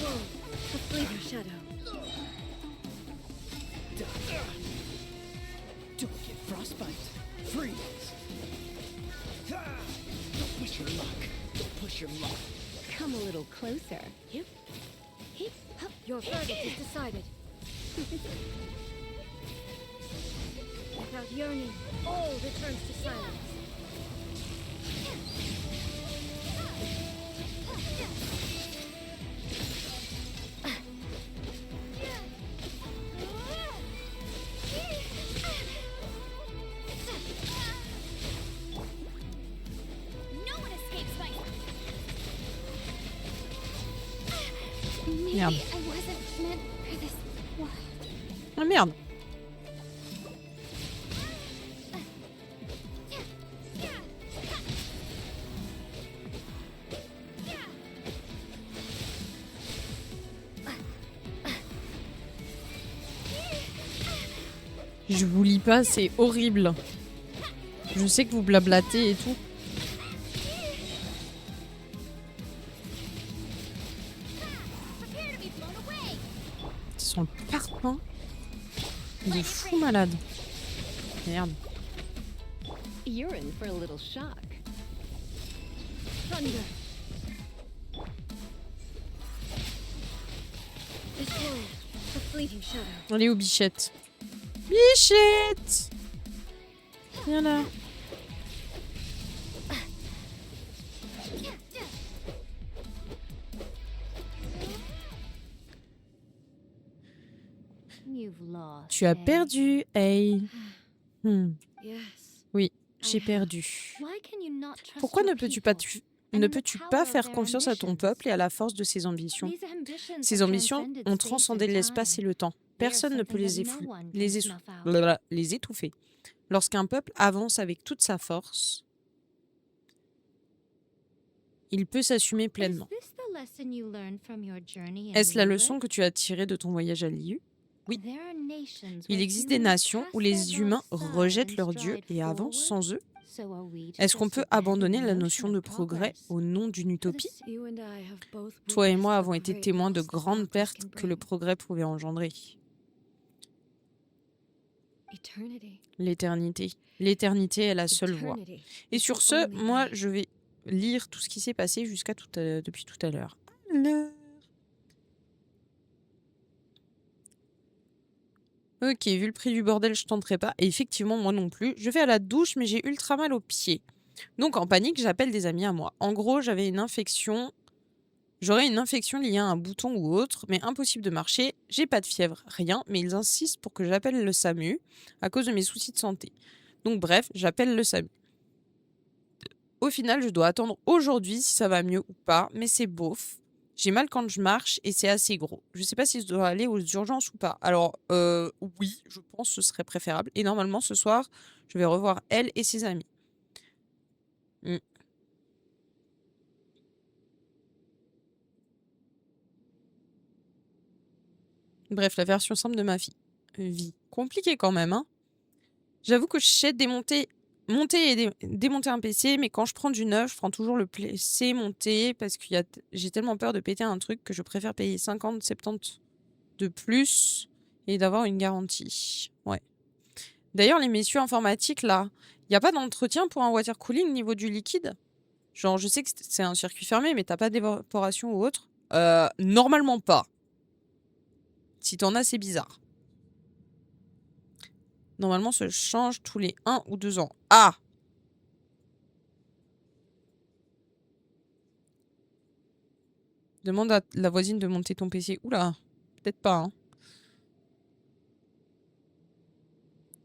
Whoa, a fleeting shadow. Don't get frostbite. Freeze. Don't push your luck. Don't push your luck. Come a little closer. Hip, hip, hup. Your verdict is decided. Without yearning, all returns to silence. Merde. Ah merde. Je vous lis pas, c'est horrible. Je sais que vous blablatez et tout. Ils sont le parpaing. Il est fou malade. Merde. You're in for a little shock. Thunder. This world, a fleeting shadow. Allez où Bichette? Bichette! Viens là. You've lost. Tu as eh? perdu, hey. Yes. Oui, j'ai perdu. Why can you not trust Pourquoi your ne peux-tu pas, people ne and the peux-tu power pas of faire their confiance à ton ambitions? peuple et à la force de ses ambitions? These ambitions Ces have ambitions transcended ont space transcendé and l'espace time. et le temps. They are Personne ne peut something that no one can les snuff out. blablabla, les étouffer. Lorsqu'un peuple avance avec toute sa force, il peut s'assumer Is pleinement. this the lesson you learned from your journey in Est-ce la Liyue? leçon que tu as tirée de ton voyage à Liyue? Oui. There are nations Il where existe des humans nations où cast les their humains gods aside rejettent and leurs dieux stride et avancent forward. sans eux. So are we to Est-ce qu'on just peut abandon abandonner the la notion notion de of progrès progress? au nom d'une utopie? You and I have both Toi et moi witnessed avons the été great témoins de loss that grandes progress pertes can que le bring. progrès pouvait engendrer. Eternity. L'éternité. L'éternité est la seule voie. Eternity Et is sur the ce, only moi, way. je vais lire tout ce qui s'est passé depuis tout à l'heure. Ok, vu le prix du bordel, je tenterai pas. Et effectivement, moi non plus. Je vais à la douche, mais j'ai ultra mal aux pieds. Donc, en panique, j'appelle des amis à moi. En gros, j'avais une infection. J'aurais une infection liée à un bouton ou autre, mais impossible de marcher. J'ai pas de fièvre, rien, mais ils insistent pour que j'appelle le SAMU à cause de mes soucis de santé. Donc, bref, j'appelle le SAMU. Au final, je dois attendre aujourd'hui si ça va mieux ou pas, mais c'est beauf. J'ai mal quand je marche et c'est assez gros. Je sais pas si je dois aller aux urgences ou pas. Alors, oui, je pense que ce serait préférable. Et normalement, ce soir, je vais revoir elle et ses amis. Mm. Bref, la version simple de ma vie. Compliqué quand même, hein. J'avoue que je sais monter et démonter un PC, mais quand je prends du neuf, je prends toujours le PC monté parce que j'ai tellement peur de péter un truc que je préfère payer 50, 70 de plus et d'avoir une garantie. Ouais. D'ailleurs, les messieurs informatiques, là, il n'y a pas d'entretien pour un water cooling niveau du liquide? Genre, je sais que c'est un circuit fermé, mais t'as pas d'évaporation ou autre? Normalement pas. Si t'en as, c'est bizarre. Normalement, ça change tous les 1 ou 2 ans. Ah! Demande à la voisine de monter ton PC. Oula, peut-être pas, hein.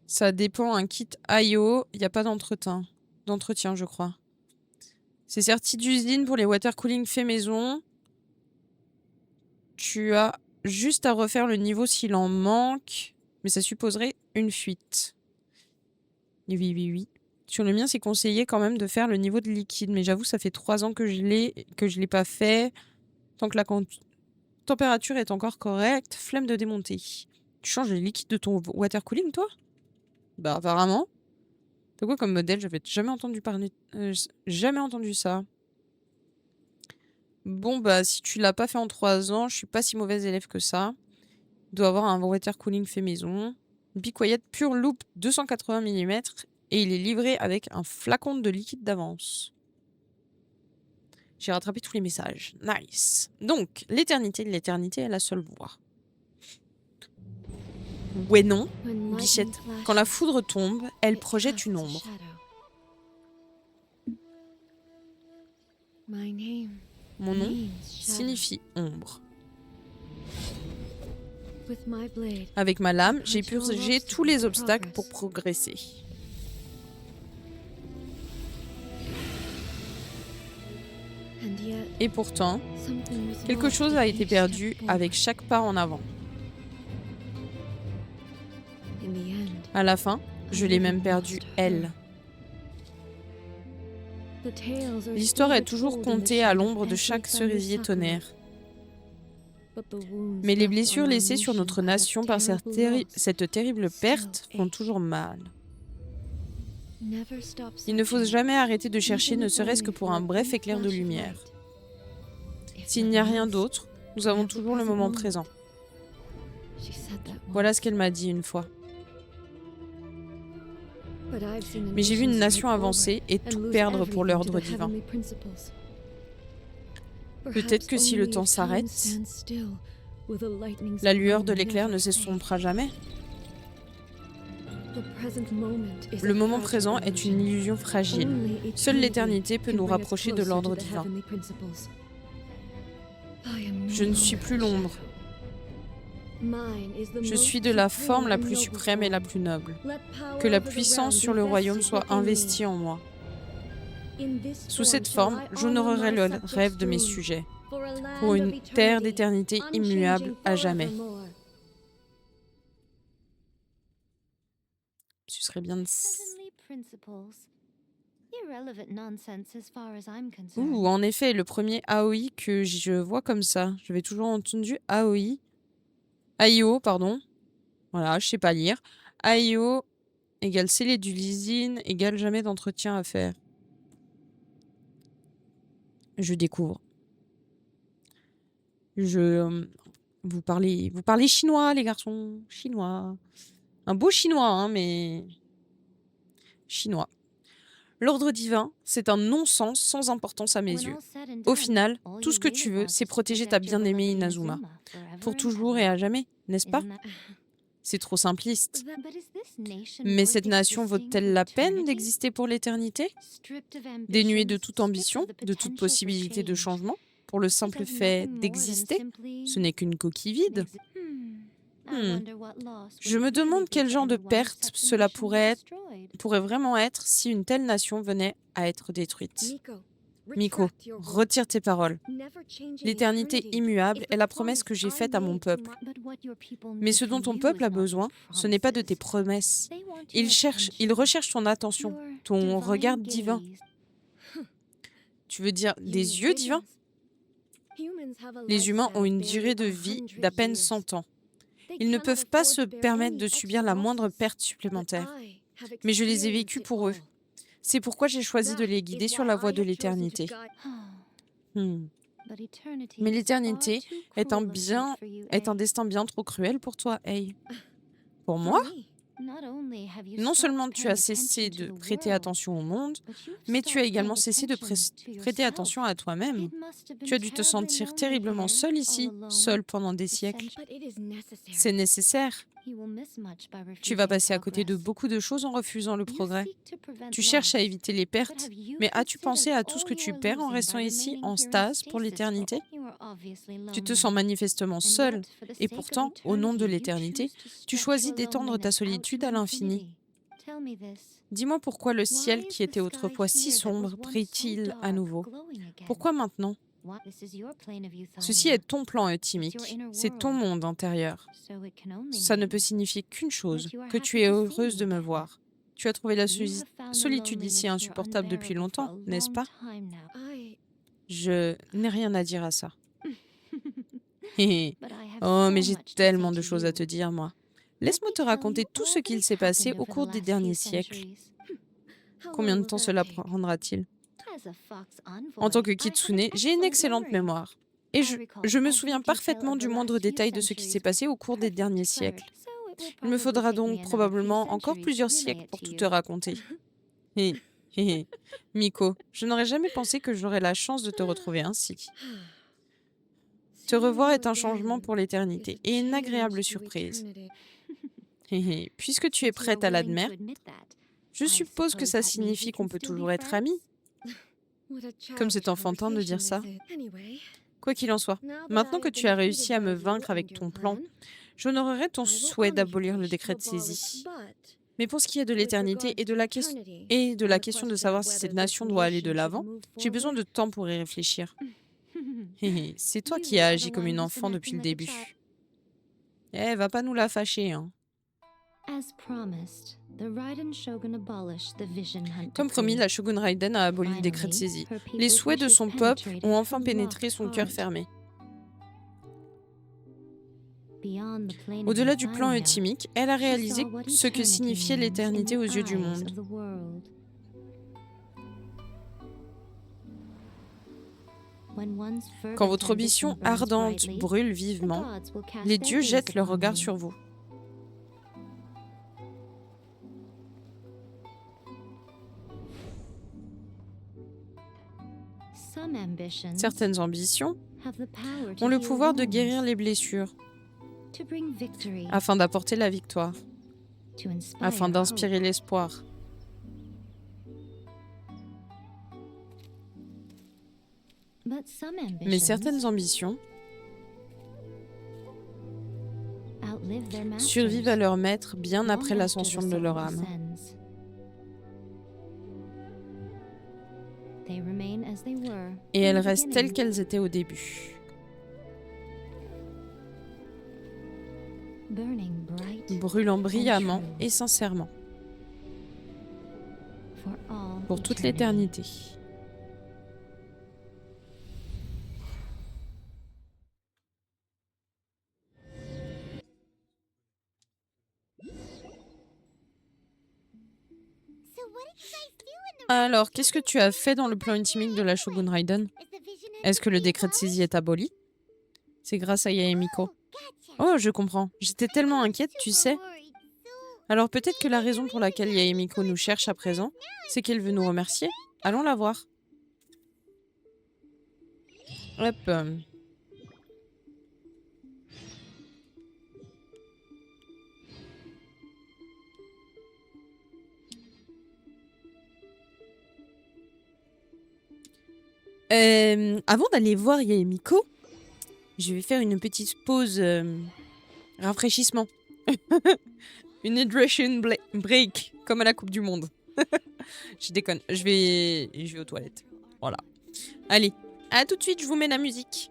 Ça dépend, un kit IO, il n'y a pas d'entretien, je crois. C'est sorti d'usine pour les water cooling fait maison. Tu as juste à refaire le niveau s'il en manque, mais ça supposerait une fuite. Oui. Sur le mien, c'est conseillé quand même de faire le niveau de liquide, mais j'avoue, ça fait 3 ans que je l'ai pas fait. Tant que la température est encore correcte, flemme de démonter. Tu changes les liquides de ton water cooling, toi? Bah, apparemment. C'est quoi comme modèle? J'avais jamais entendu parler. Jamais entendu ça. Bon, bah, si tu l'as pas fait en 3 ans, je suis pas si mauvaise élève que ça. Il doit avoir un water cooling fait maison. Be Quiet Pure Loop 280 mm et il est livré avec un flacon de liquide d'avance. J'ai rattrapé tous les messages. Nice. Donc, l'éternité de l'éternité est la seule voie. Ouais, non. When Bichette, lightning flashes, quand la foudre tombe, elle it projette casts une a ombre. shadow. My name Mon nom means shadow. signifie ombre. With my blade, Avec ma lame, j'ai purgé tous les obstacles pour progresser. and yet Et pourtant, something was quelque lost chose with a été each perdu step forward. avec chaque pas en avant. In the end, À la fin, je l'ai même perdu, elle. the tales are L'histoire still est toujours retold in the contée à shade of l'ombre de every chaque thunder cerisier sakura. tonnerre. But the wounds Mais les left blessures on our laissées sur notre nation nation by par that terrible loss cette terrible perte still font ache. toujours mal. Never stop Il ne faut searching, jamais arrêter de chercher, even ne if serait-ce que only pour for un a bref brief éclair de flash of lumière. light. If S'il n'y a nothing rien else, d'autre, nous we avons have the toujours le present moment moment. présent. She said that Voilà once. ce qu'elle m'a dit une fois. But I've seen a Mais j'ai vu une nation nation strike avancer et forward and tout lose perdre pour everything to l'ordre the divin. heavenly principles. Peut-être Perhaps que si le only temps if time s'arrête, stands still, will the lightning's la lueur glow de l'éclair never ne fade. s'estompera jamais. The present moment is Le a moment fragile présent est illusion. une illusion fragile. Only Seule eternity l'éternité peut can nous bring us rapprocher de closer to l'ordre the divin. heavenly principles. I am no Je ne suis longer plus l'ombre. shadow. Mine is the Je most suis de la supreme forme la and plus noble suprême et la form. plus noble. Let power Que la over the puissance realm sur be le royaume vested soit within me. investie en moi. In this Sous form cette shall forme, I honor j'honorerai my le subjects' rêve de mes doom, sujets, for a land pour of une terre eternity, d'éternité immuable unchanging à jamais. forevermore. Ce serait bien de... Heavenly principles. Irrelevant nonsense as far as I'm concerned. Ouh, en effet, le premier AOI que je vois comme ça. J'avais toujours entendu AOI. AIO, pardon. Voilà, je sais pas lire. AIO égale scellé du leasing égale jamais d'entretien à faire. Je découvre. Vous parlez chinois, les garçons. Chinois. Un beau chinois, hein, mais... Chinois. L'ordre divin, c'est un non-sens sans importance à mes When yeux. all said and Au done, final, all tout you ce que really tu veux, want c'est is to protéger ta protect your bien-aimée beloved Inazuma. Inazuma forever Pour and toujours ever. et à jamais, n'est-ce pas? Isn't that- C'est trop simpliste. But is this nation Mais worth cette nation existing vaut-elle for la peine eternity? d'exister pour l'éternité? Stripped of Dénuée de ambitions, toute stripped ambition, of the de toute potential for possibilité de change, changement, pour le simple because fait nothing more than d'exister? simply Ce n'est qu'une coquille vide. exi- I wonder what loss Je would me really demande be quel genre de and why perte such a cela nation was destroyed. pourrait vraiment être si une telle nation venait à être détruite. Miko, retire tes paroles. L'éternité immuable est la promesse que j'ai faite à mon peuple. But what your people Mais need ce dont from ton you peuple is a not besoin, ce n'est pas de tes promises. promesses. They want Il your attention, recherche ton attention, your ton divine regard divin. gaze. Tu veux dire des yeux divins? Les humains ont une durée de vie d'à peine 100 ans. Ils ne peuvent pas se permettre de subir la moindre perte supplémentaire. Mais je les ai vécus pour eux. C'est pourquoi j'ai choisi de les guider sur la voie de l'éternité. Hmm. But eternity Mais is l'éternité far too est un cruel a bien, fate for you, est un Aang. destin bien trop cruel pour toi, Hey. Pour moi? Not only have you Non stopped sellement tu as paying cessé attention de to the prêter world, attention au monde, but you've mais tu as stopped également paying cessé de attention to prêter yourself. attention à toi-même. It must have been Tu as dû te terribly sentir lonely terriblement here, seul all ici, alone, seul pendant des for siècles. centuries. C'est nécessaire. You will miss much by Tu vas refusing passer à côté de progress. beaucoup de choses en refusant le You progrès. seek to prevent Tu cherches à loss, éviter les but pertes, have you mais as-tu pensé considered à tout ce que all tu you are perds en losing restant by ici remaining en here in stase pour stasis? l'éternité? You are obviously Tu te lonely. sens manifestement And seul, yet, for the et sake of pourtant, au nom de eternity, you l'éternité, choose to tu stretch choisis your d'étendre ta loneliness out solitude to à l'infini. infinity. Tell me this. Dis-moi pourquoi le Why ciel is qui the était sky autrefois si here that was sombre once so brille-t-il à dark nouveau? glowing again? Pourquoi maintenant? Why- This is your plane of Ceci euthymia, est ton plan It's your euthymique, inner c'est ton world. monde intérieur. so it can only Ça ne mean peut signifier qu'une chose, that you are que tu happy es to see heureuse de me me again. voir. Tu as trouvé la You have found the solitude ici loneliness here insupportable depuis unbearable for a longtemps, n'est-ce long pas? time now. Je n'ai rien à dire à ça. Hé hé. But I have Oh, mais so j'ai much to say tellement de to choses à you. te dire, moi. Let Laisse-moi me te tell raconter you tout all ce that qu'il has s'est passé happened au over the cours des last few derniers siècles. centuries. Combien de temps cela prendra-t-il? As a fox En tant envoy, que I have an kitsune, j'ai une excellent excellente memory. mémoire. Et I recall je me every souviens detail parfaitement of du the moindre last few détail de ce qui s'est centuries passé au cours des perfectly derniers for it. siècles. So it will Il me probably faudra take me donc another few probablement encore centuries to plusieurs relay siècles it pour to tout you. te raconter. Hé, hé, hé. Miko, je n'aurais jamais pensé que j'aurais la chance de te retrouver ainsi. Te Seeing revoir you est un changement again pour is a l'éternité et une agréable change to surprise. eternity. Hé, hé. Puisque tu es Since you are prête à willing to l'admettre, admit that, je I suppose que suppose ça that means we signifie can qu'on peut still be toujours être amis. friends? What a Comme c'est childish enfantin de dire conversation ça. this is. Anyway, Quoi qu'il en soit, now that maintenant I que have tu been as defeated réussi à by me you vaincre and avec your ton plan, plan, j'honorerai ton I will souhait honor your d'abolir le wish to décret de abolish, saisie. but Mais pour ce qui est de with l'éternité regards et de to la, eternity et de and la the question de question savoir of si whether cette this nation doit aller de nation should l'avant, move j'ai besoin forward, de temps pour y réfléchir. Hé hé, c'est toi You qui as are the agi comme one une who's been enfant depuis acting le like a début. child. Eh, va pas nous la fâcher, hein. As promised, the Raiden Shogun abolished the Vision Hunt Comme promis, decree. la Shogun Raiden a aboli le décret de Finally, saisie. her Les people's souhaits de wishes son peuple penetrated ont enfin her pénétré locked son cœur heart. fermé. Beyond the plane of Au-delà du plan Insania, euthymique, elle a she réalisé saw what ce que eternity signifiait means in l'éternité the aux yeux du eyes monde. of the world. When one's Quand fervent votre ambition ambition burns ardente brightly, brûle the vivement, gods will cast les their dieux gaze jettent leur upon regard you. sur vous. Some ambitions Certaines ambitions have the power to ont le heal pouvoir de wounds, guérir les blessures to bring victory, afin d'apporter la victoire, to inspire afin hope. d'inspirer l'espoir. But some Mais ambitions certaines ambitions outlive their masters survivent à leur maître bien long après after l'ascension the de soul leur âme. descends. They remain as they were Et in elles the restent telles beginning. qu'elles étaient au début, Burning bright brûlant brillamment true. et sincèrement, for all pour toute eternity. l'éternité. Alors, qu'est-ce que tu as fait dans le plan intimique de la Shogun Raiden? Est-ce que le décret de saisie est aboli? C'est grâce à Yaemiko. Oh, je comprends. J'étais tellement inquiète, tu sais. Alors peut-être que la raison pour laquelle Yaemiko nous cherche à présent, c'est qu'elle veut nous remercier. Allons la voir. Hop. Avant d'aller voir Yaemiko, je vais faire une petite pause rafraîchissement. Une hydration break, comme à la Coupe du Monde. Je déconne, je vais aux toilettes. Voilà. Allez, à tout de suite, je vous mets la musique.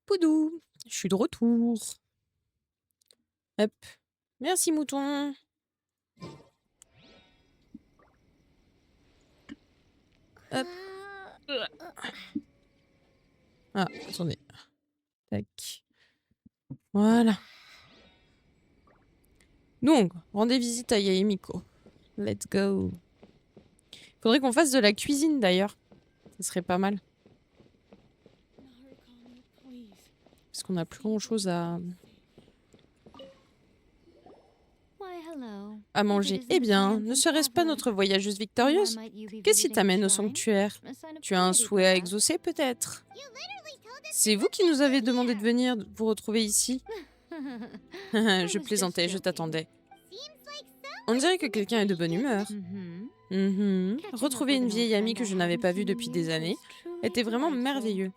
Poudou. Je suis de retour. Hop. Merci, mouton. Hop. Ah, attendez. Tac. Voilà. Donc, rendez visite à Yaemiko. Let's go. Faudrait qu'on fasse de la cuisine d'ailleurs. Ça serait pas mal. Parce qu'on a plus grand chose à manger. Eh bien, ne serait-ce pas notre voyageuse victorieuse? Qu'est-ce qui t'amène au sanctuaire? Tu as un souhait à exaucer peut-être? C'est vous qui nous avez demandé de venir vous retrouver ici? Je plaisantais, je t'attendais. On dirait que quelqu'un est de bonne humeur. Retrouver une vieille amie que je n'avais pas vue depuis des années était vraiment merveilleux.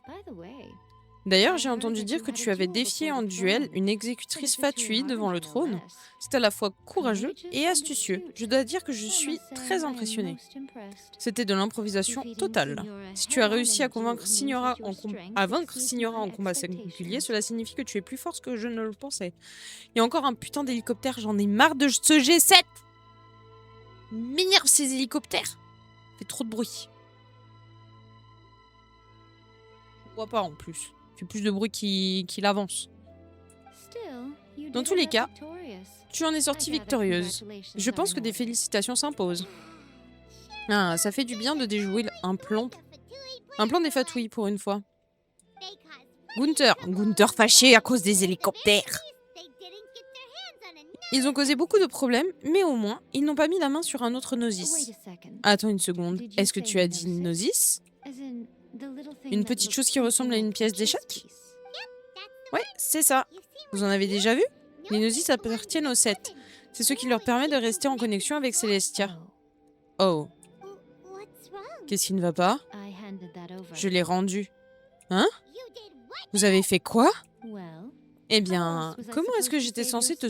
D'ailleurs, j'ai entendu dire que tu avais défié en duel une exécutrice Fatui devant le trône. C'est à la fois courageux et astucieux. Je dois dire que je suis très impressionnée. C'était de l'improvisation totale. Si tu as réussi à convaincre Signora à vaincre Signora en combat singulier, cela signifie que tu es plus fort que je ne le pensais. Il y a encore un putain d'hélicoptère, j'en ai marre de ce G7. M'énerve ces hélicoptères. Ça fait trop de bruit. Je vois pas en plus. Il fait plus de bruit qu'il avance. Dans tous les cas, tu en es sortie victorieuse. Je pense que des félicitations s'imposent. Ah, ça fait du bien de déjouer un plan des Fatui pour une fois. Gunther fâché à cause des hélicoptères. Ils ont causé beaucoup de problèmes, mais au moins, ils n'ont pas mis la main sur un autre Gnosis. Attends une seconde, est-ce que tu as dit Gnosis? Une petite chose qui ressemble à une pièce d'échec? Ouais, c'est ça. Vous en avez déjà vu? Les Gnosis appartiennent aux 7. C'est ce qui leur permet de rester en connexion avec Celestia. Oh. Qu'est-ce qui ne va pas? Je l'ai rendu. Hein? Vous avez fait quoi? Eh bien, comment est-ce que j'étais censée te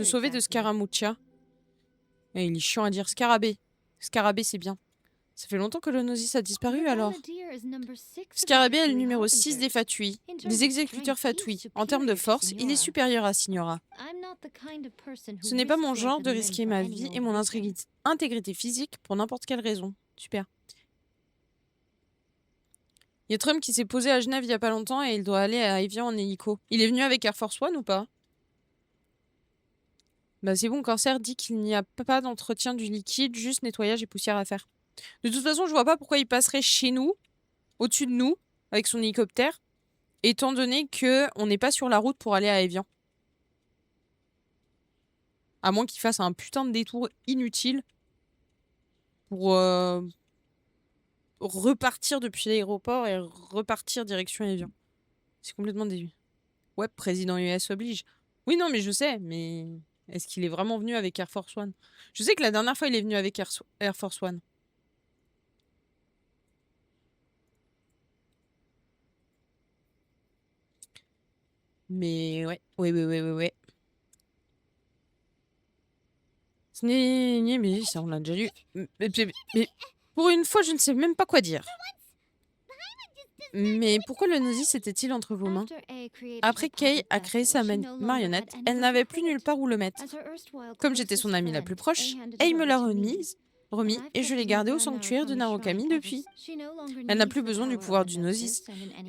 sauver de Scaramuccia? Eh, il est chiant à dire Scarabée. Scarabée, c'est bien. Ça fait longtemps que le Gnosis a disparu alors. Scarabée est le numéro 6 des Fatui, des exécuteurs Fatui. En termes de force, il est supérieur à Signora. Ce n'est pas mon genre de risquer ma vie et mon intégrité physique pour n'importe quelle raison. Super. Il y a Trump qui s'est posé à Genève il y a pas longtemps et il doit aller à Evian en hélico. Il est venu avec Air Force One ou pas? Bah c'est bon, Corsair dit qu'il n'y a pas d'entretien du liquide, juste nettoyage et poussière à faire. De toute façon, je vois pas pourquoi il passerait chez nous, au-dessus de nous, avec son hélicoptère, étant donné que on n'est pas sur la route pour aller à Evian. À moins qu'il fasse un putain de détour inutile pour repartir depuis l'aéroport et repartir direction Evian. C'est complètement déduit. Ouais, président US oblige. Oui, non, mais je sais, mais est-ce qu'il est vraiment venu avec Air Force One? Je sais que la dernière fois, il est venu avec Air Force One. Mais ouais, ouais. Ce n'est... Mais ça, on l'a déjà lu. Mais pour une fois, je ne sais même pas quoi dire. Mais pourquoi le Gnosis était-il entre vos mains? Après Kay a créé sa marionnette, elle n'avait plus nulle part où le mettre. Comme j'étais son amie la plus proche, Kay me l'a remis et je l'ai gardée au sanctuaire de Narukami depuis. Elle n'a plus besoin du pouvoir du Gnosis.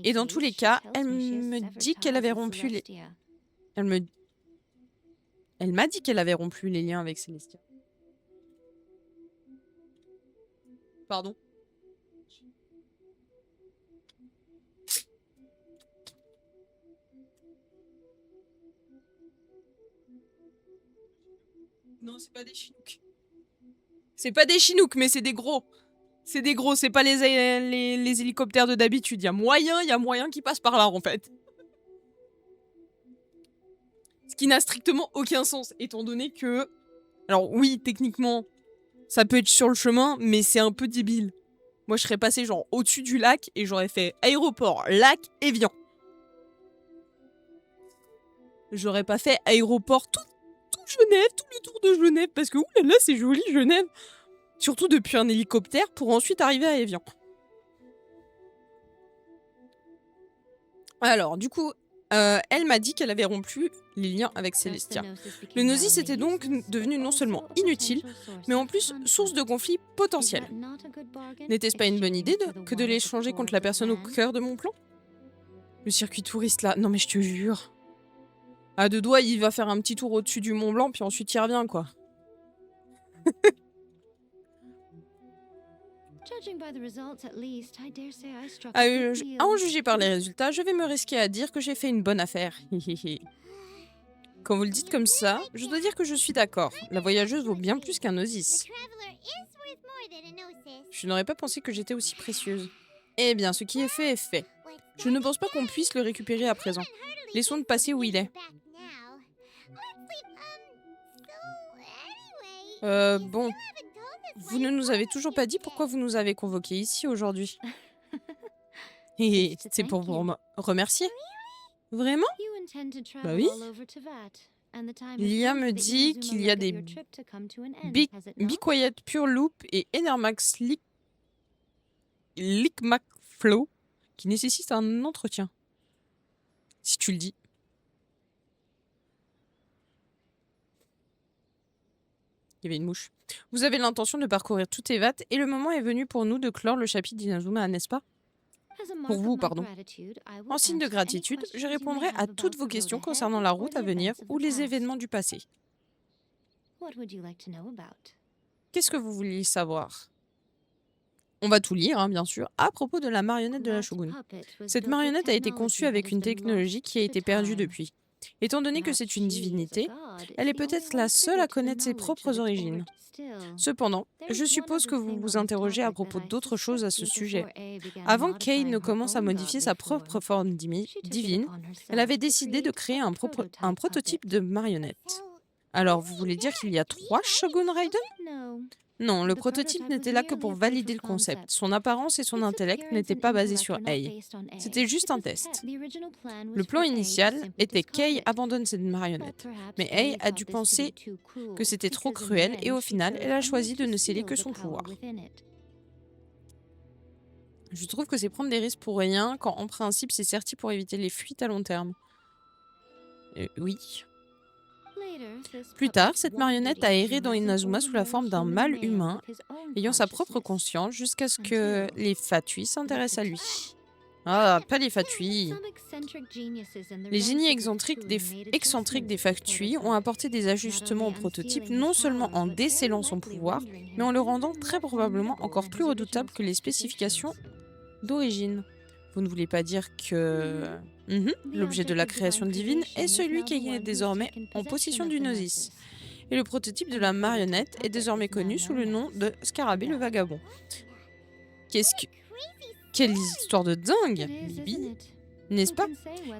Et dans tous les cas, elle me dit qu'elle avait rompu les... Elle m'a dit qu'elle avait rompu les liens avec Celestia. Pardon? Non, c'est pas des Chinooks. C'est pas des Chinooks, mais c'est des gros. C'est des gros, c'est pas les hélicoptères de d'habitude. Il y a moyen qu'ils passent par là, en fait. Ce qui n'a strictement aucun sens, étant donné que... Alors oui, techniquement, ça peut être sur le chemin, mais c'est un peu débile. Moi, je serais passé genre au-dessus du lac et j'aurais fait aéroport, lac, Evian. J'aurais pas fait aéroport tout Genève, tout le tour de Genève, parce que oulala, c'est joli Genève. Surtout depuis un hélicoptère pour ensuite arriver à Evian. Alors, du coup, Elle m'a dit qu'elle avait rompu les liens avec Célestia. Le Gnosis était donc devenu non seulement inutile, mais en plus source de conflits potentiels. N'était-ce pas une bonne idée que de l'échanger contre la personne au cœur de mon plan? Le circuit touriste là, non mais je te jure. À deux doigts, il va faire un petit tour au-dessus du Mont Blanc, puis ensuite il revient quoi. À en juger par les résultats, je vais me risquer à dire que j'ai fait une bonne affaire. Quand vous le dites comme ça, je dois dire que je suis d'accord. La voyageuse vaut bien plus qu'un Gnosis. Je n'aurais pas pensé que j'étais aussi précieuse. Eh bien, ce qui est fait est fait. Je ne pense pas qu'on puisse le récupérer à présent. Laissons-le passer où il est. Bon. Vous ne nous avez toujours pas dit pourquoi vous nous avez convoqués ici aujourd'hui. Et c'est pour vous remercier. Vraiment? Bah oui. L'IA me dit qu'il y a des Be Quiet Pure Loop et Enermax Lickmac Flow qui nécessitent un entretien. Si tu le dis. Il y avait une mouche. Vous avez l'intention de parcourir tout Tevat et le moment est venu pour nous de clore le chapitre d'Inazuma, n'est-ce pas? Pour vous, pardon. En signe de gratitude, je répondrai à toutes vos questions concernant la route à venir ou les événements du passé. Qu'est-ce que vous vouliez savoir? On va tout lire, hein, bien sûr, à propos de la marionnette de la Shogun. Cette marionnette a été conçue avec une technologie qui a été perdue depuis. Étant donné que c'est une divinité, elle est peut-être la seule à connaître ses propres origines. Cependant, je suppose que vous vous interrogez à propos d'autres choses à ce sujet. Avant qu'Ei ne commence à modifier sa propre forme divine, elle avait décidé de créer un prototype de marionnette. Alors, vous voulez dire qu'il y a 3 Shogun Raiden? Non, le prototype n'était là que pour valider le concept. Son apparence et son intellect n'étaient pas basés sur Ei. C'était juste un test. Le plan initial était qu'Ei abandonne cette marionnette. Mais Ei a dû penser que c'était trop cruel et au final, elle a choisi de ne sceller que son pouvoir. Je trouve que c'est prendre des risques pour rien quand en principe c'est certi pour éviter les fuites à long terme. Oui. Plus tard, cette marionnette a erré dans Inazuma sous la forme d'un mâle humain, ayant sa propre conscience, jusqu'à ce que les Fatui s'intéressent à lui. Ah, pas les Fatui. Les génies excentriques des Fatui ont apporté des ajustements au prototype, non seulement en décelant son pouvoir, mais en le rendant très probablement encore plus redoutable que les spécifications d'origine. Vous ne voulez pas dire que... l'objet de la création divine est celui qui est désormais en possession du Gnosis. Et le prototype de la marionnette est désormais connu sous le nom de Scarabée le Vagabond. Quelle histoire de dingue, Bibi, n'est-ce pas?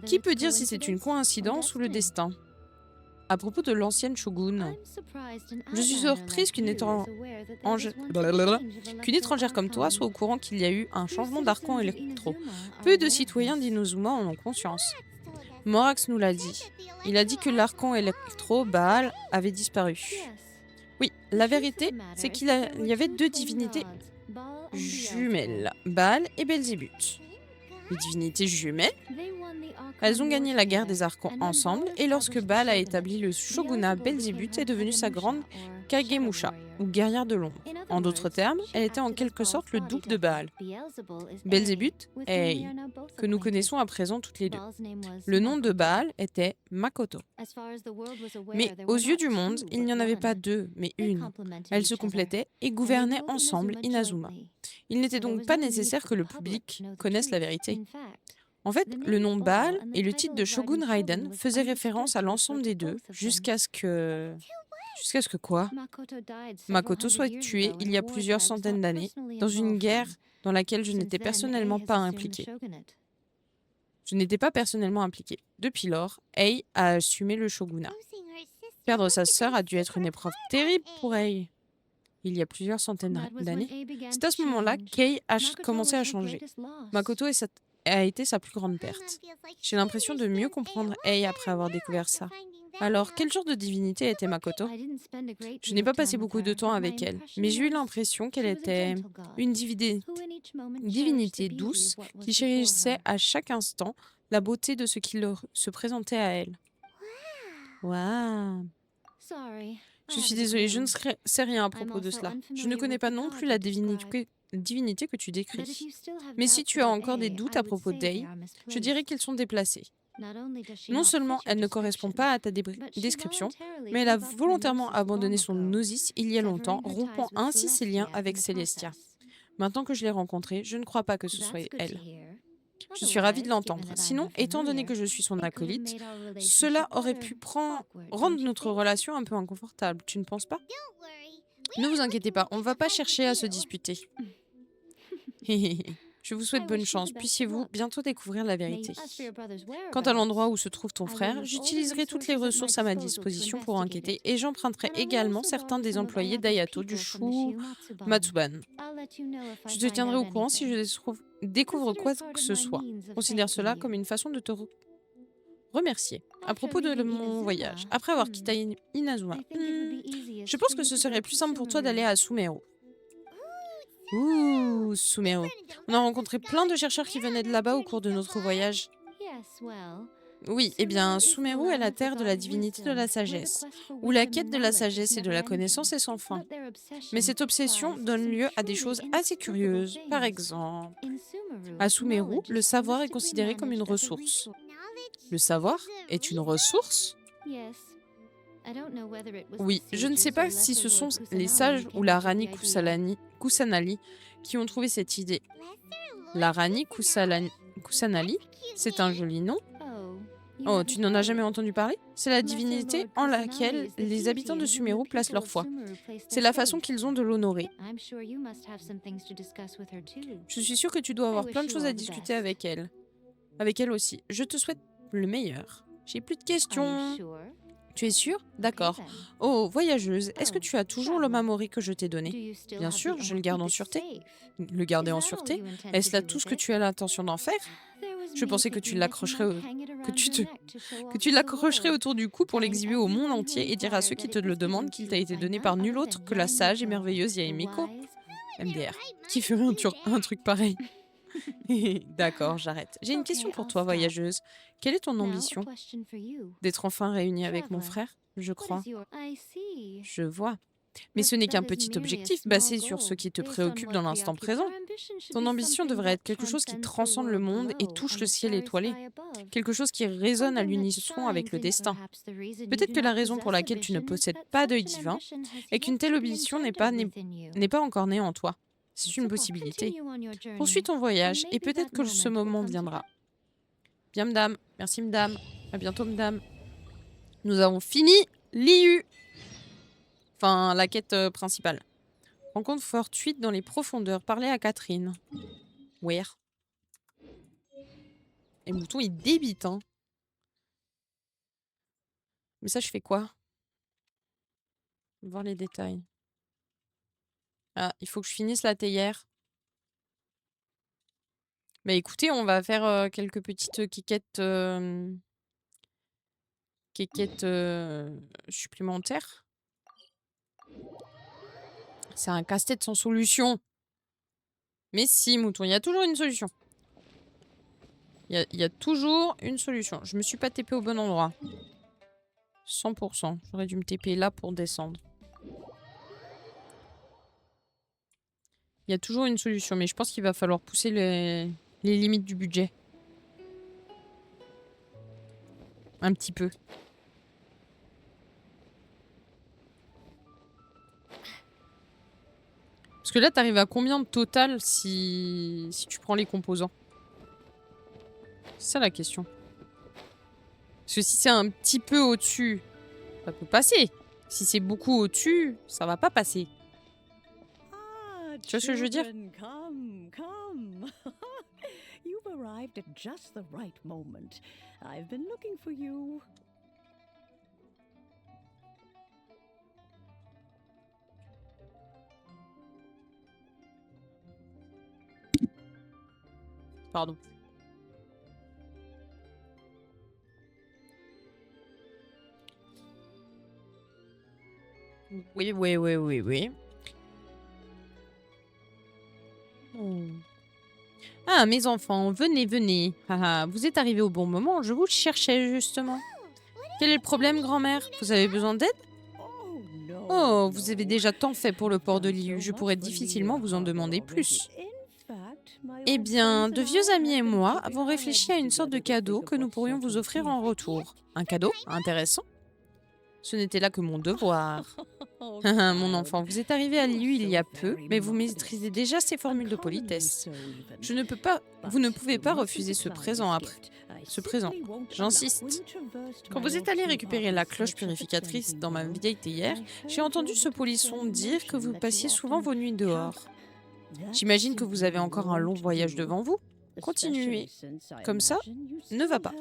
Qui peut dire si c'est une coïncidence ou le destin? À propos de l'ancienne shogun, je suis surprise qu'une étrangère comme toi soit au courant qu'il y a eu un changement d'archon électro. Peu de citoyens d'Inazuma en ont conscience. Morax nous l'a dit. Il a dit que l'archon électro, Baal, avait disparu. Oui, la vérité, c'est qu'il y avait 2 divinités jumelles, Baal et Belzébuth. Les divinités jumelles, elles ont gagné la guerre des archons ensemble, et lorsque Baal a établi le shogunat, Belzébuth est devenue sa grande Kagemusha, ou guerrière de l'ombre. En d'autres termes, elle était en quelque sorte le double de Baal. Belzébuth est Ei, que nous connaissons à présent toutes les deux. Le nom de Baal était Makoto. Mais aux yeux du monde, il n'y en avait pas 2, mais une. Elles se complétaient et gouvernaient ensemble Inazuma. Il n'était donc pas nécessaire que le public connaisse la vérité. En fait, le nom Baal et le titre de Shogun Raiden faisaient référence à l'ensemble des deux, jusqu'à ce que quoi? Makoto soit tué il y a plusieurs centaines d'années, dans une guerre dans laquelle je n'étais personnellement pas impliquée. Depuis lors, Ei a assumé le shogunat. Perdre sa sœur a dû être une épreuve terrible pour Ei. Il y a plusieurs centaines d'années. C'est à ce moment-là qu'Ei a commencé à changer. Makoto a été sa plus grande perte. J'ai l'impression de mieux comprendre Ei après avoir découvert ça. Alors, quel genre de divinité était Makoto? Je n'ai pas passé beaucoup de temps avec elle, mais j'ai eu l'impression qu'elle était une divinité douce qui chérissait à chaque instant la beauté de ce qui se présentait à elle. Waouh. Sorry. Je suis désolée, je ne sais rien à propos de cela. Je ne connais pas non plus la divinité que tu décris. Mais si tu as encore des doutes à propos d'Ei, je dirais qu'ils sont déplacés. Non seulement elle ne correspond pas à ta description, mais elle a volontairement abandonné son Gnosis il y a longtemps, rompant ainsi ses liens avec Célestia. Maintenant que je l'ai rencontrée, je ne crois pas que ce soit elle. Je suis ravie de l'entendre. Sinon, étant donné que je suis son acolyte, cela aurait pu rendre notre relation un peu inconfortable, tu ne penses pas? Ne vous inquiétez pas, on ne va pas chercher à se disputer. Je vous souhaite bonne chance, puissiez-vous bientôt découvrir la vérité. Quant à l'endroit où se trouve ton frère, j'utiliserai toutes les ressources à ma disposition pour enquêter et j'emprunterai également certains des employés d'Ayato du Shu Matsuban. Je te tiendrai au courant si je découvre quoi que ce soit. Considère cela comme une façon de te remercier. À propos de mon voyage, après avoir quitté Inazuma, je pense que ce serait plus simple pour toi d'aller à Sumeru. Ouh, Sumeru. On a rencontré plein de chercheurs qui venaient de là-bas au cours de notre voyage. Oui, eh bien, Sumeru est la terre de la divinité de la sagesse, où la quête de la sagesse et de la connaissance est sans fin. Mais cette obsession donne lieu à des choses assez curieuses. Par exemple, à Sumeru, le savoir est considéré comme une ressource. Le savoir est une ressource? Oui, je ne sais pas si ce sont les sages ou la Rani Kusanali qui ont trouvé cette idée. La Rani Kusanali, c'est un joli nom. Oh, tu n'en as jamais entendu parler? C'est la divinité en laquelle les habitants de Sumeru placent leur foi. C'est la façon qu'ils ont de l'honorer. Je suis sûre que tu dois avoir plein de choses à discuter avec elle. Avec elle aussi. Je te souhaite le meilleur. J'ai plus de questions. Tu es sûre? D'accord. Oh, voyageuse, est-ce que tu as toujours le Mamori que je t'ai donné? Bien sûr, je le garde en sûreté. Le garder en sûreté? Est-ce là tout ce que tu as l'intention d'en faire? Je pensais que tu l'accrocherais autour du cou pour l'exhiber au monde entier et dire à ceux qui te le demandent qu'il t'a été donné par nul autre que la sage et merveilleuse Yaemiko. MDR. Qui ferait un truc pareil? D'accord, j'arrête. J'ai une question pour toi, voyageuse. Quelle est ton ambition? D'être enfin réunie avec mon frère, je crois. Je vois. Mais ce n'est qu'un petit objectif basé sur ce qui te préoccupe dans l'instant présent. Ton ambition devrait être quelque chose qui transcende le monde et touche le ciel étoilé. Quelque chose qui résonne à l'unisson avec le destin. Peut-être que la raison pour laquelle tu ne possèdes pas d'œil divin est qu'une telle ambition n'est pas encore née en toi. C'est une possibilité. Poursuis ton voyage et peut-être que ce moment viendra. Bien, madame. Merci, madame. À bientôt, madame. Nous avons fini l'IU. Enfin, la quête principale. Rencontre fortuite dans les profondeurs. Parler à Catherine. Where? Et Mouton, il débite, hein. Mais ça, je fais quoi? Voir les détails. Ah, il faut que je finisse la théière. Bah écoutez, on va faire quelques petites quiquettes supplémentaires. C'est un casse-tête sans solution. Mais si, Mouton, il y a toujours une solution. Il y a toujours une solution. Je me suis pas TP au bon endroit. 100%. J'aurais dû me TP là pour descendre. Il y a toujours une solution, mais je pense qu'il va falloir pousser les limites du budget. Un petit peu. Parce que là, t'arrives à combien de total si tu prends les composants? C'est ça la question. Parce que si c'est un petit peu au-dessus, ça peut passer. Si c'est beaucoup au-dessus, ça va pas passer. Tu vois ce que je veux dire? Come, come. You've arrived at just the right moment. I've been looking for you. Pardon. Oui. Ah, Ah, mes enfants, venez, venez. Ah, vous êtes arrivés au bon moment, je vous cherchais justement. Quel est le problème, grand-mère? Vous avez besoin d'aide? Oh, vous avez déjà tant fait pour le port de Liu, je pourrais difficilement vous en demander plus. Eh bien, de vieux amis et moi avons réfléchi à une sorte de cadeau que nous pourrions vous offrir en retour. Un cadeau intéressant? Ce n'était là que mon devoir. Mon enfant, vous êtes arrivé à Liu il y a peu, mais vous maîtrisez déjà ces formules de politesse. Vous ne pouvez pas refuser ce présent après. Ce présent, j'insiste. Quand vous êtes allé récupérer la cloche purificatrice dans ma vieille théière, j'ai entendu ce polisson dire que vous passiez souvent vos nuits dehors. J'imagine que vous avez encore un long voyage devant vous. Continuez. Comme ça, ne va pas.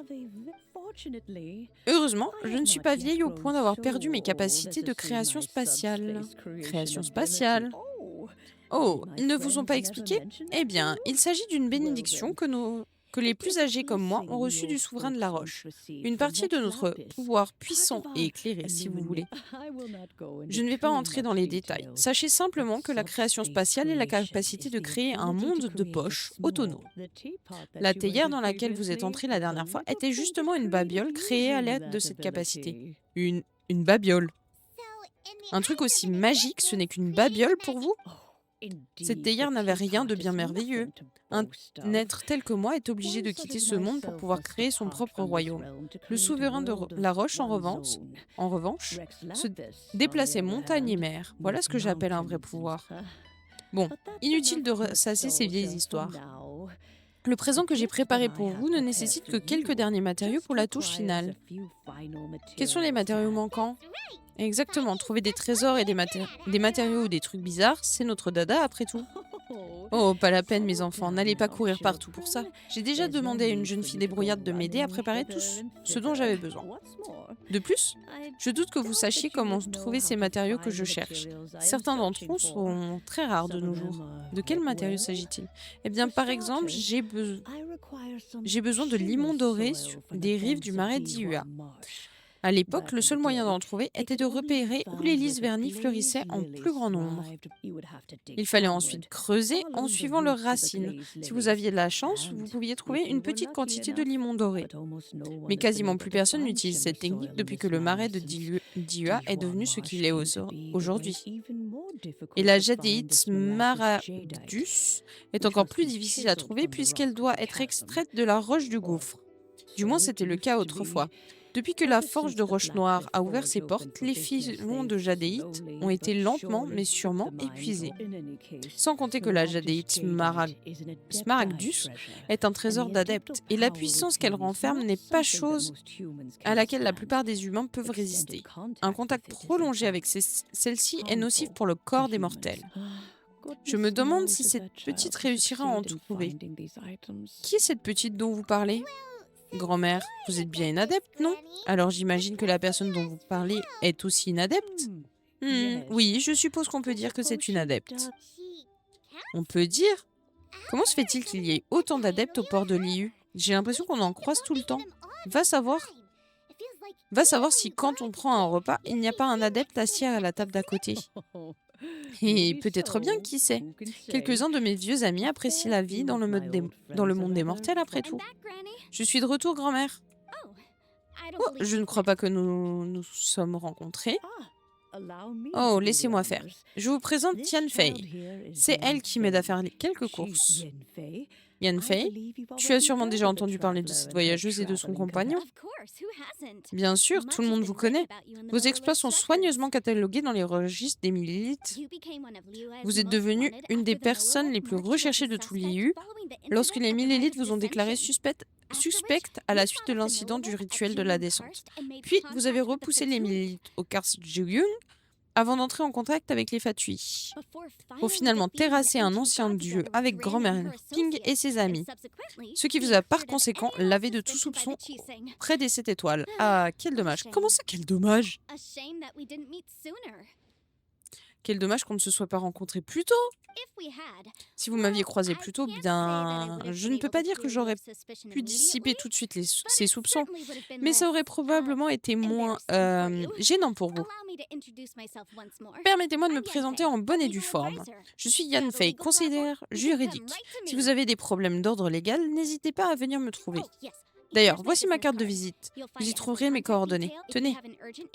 Heureusement, je ne suis pas vieille au point d'avoir perdu mes capacités de création spatiale. Création spatiale. Oh, ils ne vous ont pas expliqué? Eh bien, il s'agit d'une bénédiction que les plus âgés comme moi ont reçue du souverain de la Roche. Une partie de notre pouvoir puissant et éclairé, si vous voulez. Je ne vais pas entrer dans les détails. Sachez simplement que la création spatiale est la capacité de créer un monde de poche autonome. La théière dans laquelle vous êtes entré la dernière fois était justement une babiole créée à l'aide de cette capacité. Une babiole. Un truc aussi magique, ce n'est qu'une babiole pour vous? Cette théière n'avait rien de bien merveilleux. Un être tel que moi est obligé de quitter ce monde pour pouvoir créer son propre royaume. Le souverain de la Roche, en revanche, se déplaçait montagne et mer. Voilà ce que j'appelle un vrai pouvoir. Bon, inutile de ressasser ces vieilles histoires. Le présent que j'ai préparé pour vous ne nécessite que quelques derniers matériaux pour la touche finale. Quels sont les matériaux manquants? Exactement, trouver des trésors et des matériaux ou des trucs bizarres, c'est notre dada après tout. Oh, pas la peine mes enfants, n'allez pas courir partout pour ça. J'ai déjà demandé à une jeune fille débrouillarde de m'aider à préparer tout ce dont j'avais besoin. De plus, je doute que vous sachiez comment trouver ces matériaux que je cherche. Certains d'entre eux sont très rares de nos jours. De quels matériaux s'agit-il? Eh bien, par exemple, j'ai besoin de limon doré des rives du marais d'Iua. À l'époque, le seul moyen d'en trouver était de repérer où les lys vernis fleurissaient en plus grand nombre. Il fallait ensuite creuser en suivant leurs racines. Si vous aviez de la chance, vous pouviez trouver une petite quantité de limon doré. Mais quasiment plus personne n'utilise cette technique depuis que le marais de Diua est devenu ce qu'il est aujourd'hui. Et la jadéite smaragdus est encore plus difficile à trouver puisqu'elle doit être extraite de la roche du gouffre. Du moins, c'était le cas autrefois. Depuis que la forge de Roche Noire a ouvert ses portes, les filons de jadéite ont été lentement mais sûrement épuisés. Sans compter que la jadéite smaragdus est un trésor d'adeptes, et la puissance qu'elle renferme n'est pas chose à laquelle la plupart des humains peuvent résister. Un contact prolongé avec celle-ci est nocif pour le corps des mortels. Je me demande si cette petite réussira à en trouver. Qui est cette petite dont vous parlez ? Grand-mère, vous êtes bien une adepte, non? Alors j'imagine que la personne dont vous parlez est aussi une adepte? Oui, je suppose qu'on peut dire que c'est une adepte. On peut dire? Comment se fait-il qu'il y ait autant d'adeptes au port de Liu? J'ai l'impression qu'on en croise tout le temps. Va savoir si quand on prend un repas, il n'y a pas un adepte assis à la table d'à côté. Et peut-être bien, qui sait. Quelques-uns de mes vieux amis apprécient la vie dans le monde des mortels après tout. Je suis de retour, grand-mère. Oh, je ne crois pas que nous nous sommes rencontrés. Oh, laissez-moi faire. Je vous présente Tian Fei. C'est elle qui m'aide à faire quelques courses. Yan Fei, tu as sûrement déjà entendu parler de cette voyageuse et de son compagnon. Bien sûr, tout le monde vous connaît. Vos exploits sont soigneusement catalogués dans les registres des Millilites. Vous êtes devenue une des personnes les plus recherchées de tout Liu lorsque les Millilites vous ont déclaré suspecte à la suite de l'incident du rituel de la descente. Puis, vous avez repoussé les Millilites au Karsjuyung avant d'entrer en contact avec les Fatui, pour finalement terrasser un ancien dieu avec grand-mère Ping et ses amis, ce qui vous a par conséquent lavé de tout soupçon près des 7 étoiles. Ah, quel dommage. Comment ça, quel dommage? Quel dommage qu'on ne se soit pas rencontrés plus tôt. Si vous m'aviez croisé plus tôt, bien, je ne peux pas dire que j'aurais pu dissiper tout de suite ces soupçons, mais ça aurait probablement été moins gênant pour vous. Permettez-moi de me présenter en bonne et due forme. Je suis Yan Fei, conseillère juridique. Si vous avez des problèmes d'ordre légal, n'hésitez pas à venir me trouver. D'ailleurs, voici ma carte de visite. Vous y trouverez mes coordonnées. Tenez,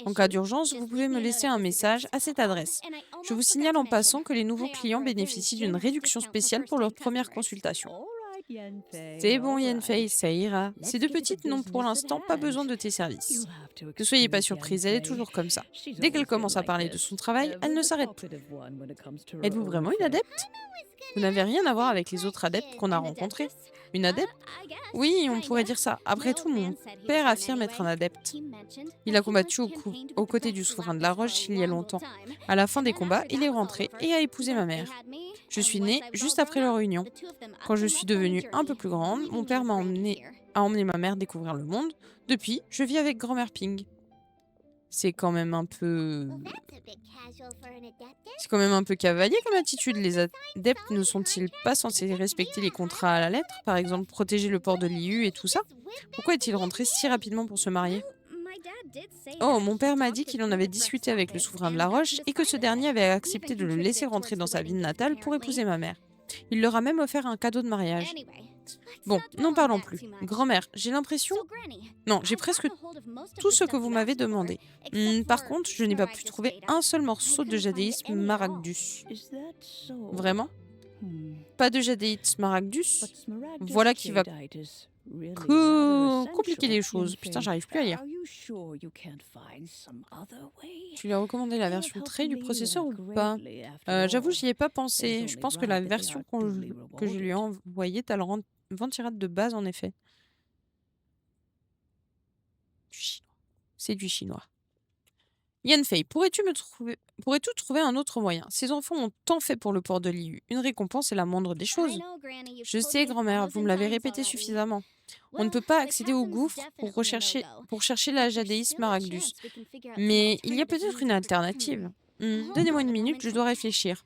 en cas d'urgence, vous pouvez me laisser un message à cette adresse. Je vous signale en passant que les nouveaux clients bénéficient d'une réduction spéciale pour leur première consultation. C'est bon, Yenfei, ça ira. Ces deux petites n'ont pour l'instant pas besoin de tes services. Ne soyez pas surprise, elle est toujours comme ça. Dès qu'elle commence à parler de son travail, elle ne s'arrête plus. Êtes-vous vraiment une adepte? Vous n'avez rien à voir avec les autres adeptes qu'on a rencontrés. Une adepte? Oui, on pourrait dire ça. Après tout, mon père affirme être un adepte. Il a combattu aux côtés du souverain de la Roche il y a longtemps. À la fin des combats, il est rentré et a épousé ma mère. Je suis née juste après leur union. Quand je suis devenue un peu plus grande, mon père a emmené ma mère découvrir le monde. Depuis, je vis avec grand-mère Ping. C'est quand même un peu... C'est quand même un peu cavalier comme attitude. Les adeptes ne sont-ils pas censés respecter les contrats à la lettre? Par exemple, protéger le port de l'IU et tout ça? Pourquoi est-il rentré si rapidement pour se marier? Oh, mon père m'a dit qu'il en avait discuté avec le souverain de la Roche et que ce dernier avait accepté de le laisser rentrer dans sa ville natale pour épouser ma mère. Il leur a même offert un cadeau de mariage. Bon, n'en parlons plus. Grand-mère, j'ai l'impression... Non, j'ai presque tout ce que vous m'avez demandé. Par contre, je n'ai pas pu trouver un seul morceau de jadéis Smaragdus. Vraiment? Pas de jadéis Smaragdus? Voilà qui va compliquer les choses. Putain, j'arrive plus à lire. Tu lui as recommandé la version trait du processeur ou pas? J'avoue, j'y ai pas pensé. Je pense que la version que je lui ai envoyée, t'as le ventirad de base, en effet. Du chinois. C'est du chinois. Yanfei, pourrais-tu trouver un autre moyen? Ces enfants ont tant fait pour le port de l'IU. Une récompense est la moindre des choses. Je sais, grand-mère, vous me l'avez répété suffisamment. On ne peut pas accéder au gouffre pour chercher la jadéis Smaragdus. Mais il y a peut-être une alternative. Donnez-moi une minute, je dois réfléchir.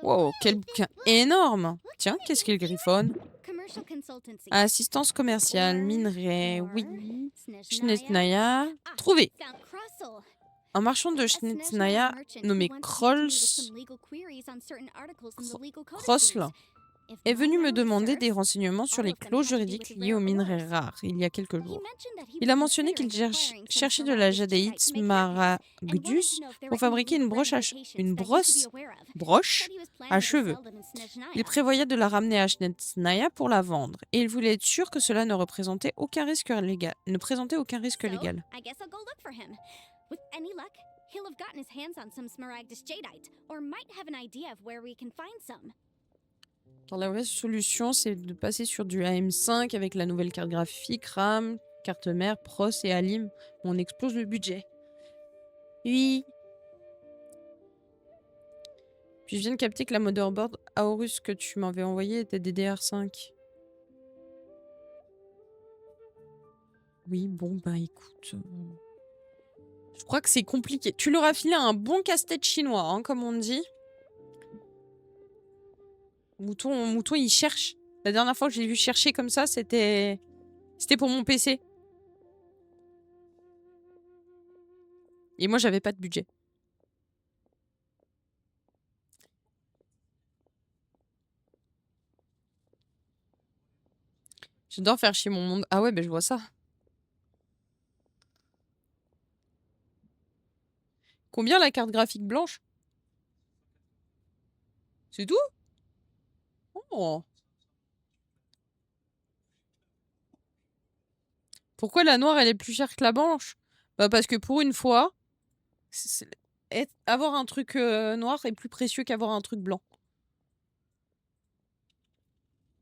Wow, quel bouquin énorme! Tiens, qu'est-ce qu'il griffonne? Assistance commerciale, minerai, oui. Schnetznaya, trouvé! Un marchand de Schnetznaya nommé Krossl est venu me demander des renseignements sur les clauses juridiques liées aux minerais rares il y a quelques jours. Il a mentionné qu'il cherchait de la jadéite Smaragdus pour fabriquer une broche à cheveux. Il prévoyait de la ramener à Schnetznaya pour la vendre et il voulait être sûr que cela ne présentait aucun risque légal. With any luck, he'll have gotten his hands on some Smaragdus jadeite, or might have an idea of where we can find some. Alors, la vraie solution, c'est de passer sur du AM5 avec la nouvelle carte graphique, RAM, carte mère, Pros et Alim. On explose le budget. Oui. Puis je viens de capter que la motherboard Aorus que tu m'avais envoyée était DDR5. Oui, bon, bah écoute... Je crois que c'est compliqué. Tu leur as filé un bon casse-tête chinois, hein, comme on dit. Mouton, il cherche. La dernière fois que je l'ai vu chercher comme ça, c'était pour mon PC. Et moi, j'avais pas de budget. J'adore faire chier mon monde. Ah ouais, ben je vois ça. Combien la carte graphique blanche? C'est tout? Oh. Pourquoi la noire, elle est plus chère que la blanche? Bah parce que pour une fois, avoir un truc noir est plus précieux qu'avoir un truc blanc.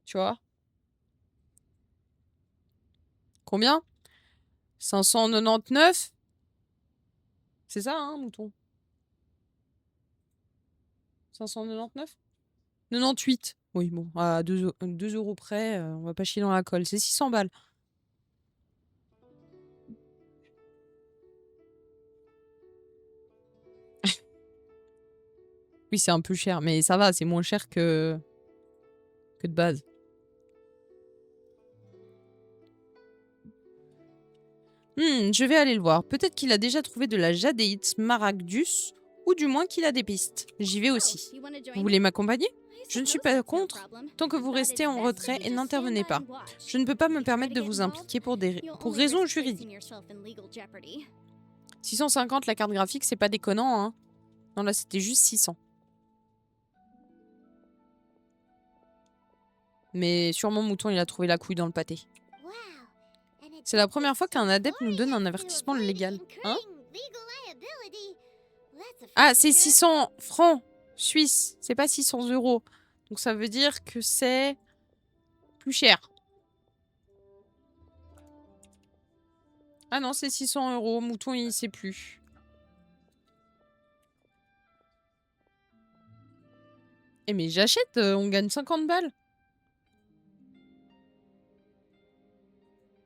Tu vois? Combien? 599? C'est ça, hein, mouton? 599? 98. Oui, bon, à 2 euros près, on va pas chier dans la colle. C'est 600 balles. Oui, c'est un peu cher, mais ça va, c'est moins cher que de base. Je vais aller le voir. Peut-être qu'il a déjà trouvé de la jadéite smaragdus, ou du moins qu'il a des pistes. J'y vais aussi. Oh, you wanna join Vous me? voulez m'accompagner? I Je ne suis suppose pas that's no contre, problem. tant que vous But restez it's en best if retrait you et just n'intervenez stand by pas. and watch. Je ne peux pas me If you permettre de try to vous get involved, impliquer you'll pour only raisons risk placing juridiques. yourself in legal jeopardy. 650 la carte graphique, c'est pas déconnant, hein. Non, là, c'était juste 600. Mais sûrement Mouton, il a trouvé la couille dans le pâté. C'est la première fois qu'un adepte nous donne un avertissement légal. Hein? Ah, c'est 600 francs suisses. C'est pas 600 euros. Donc ça veut dire que c'est plus cher. Ah non, c'est 600 euros. Mouton, il sait plus. Eh mais j'achète, on gagne 50 balles.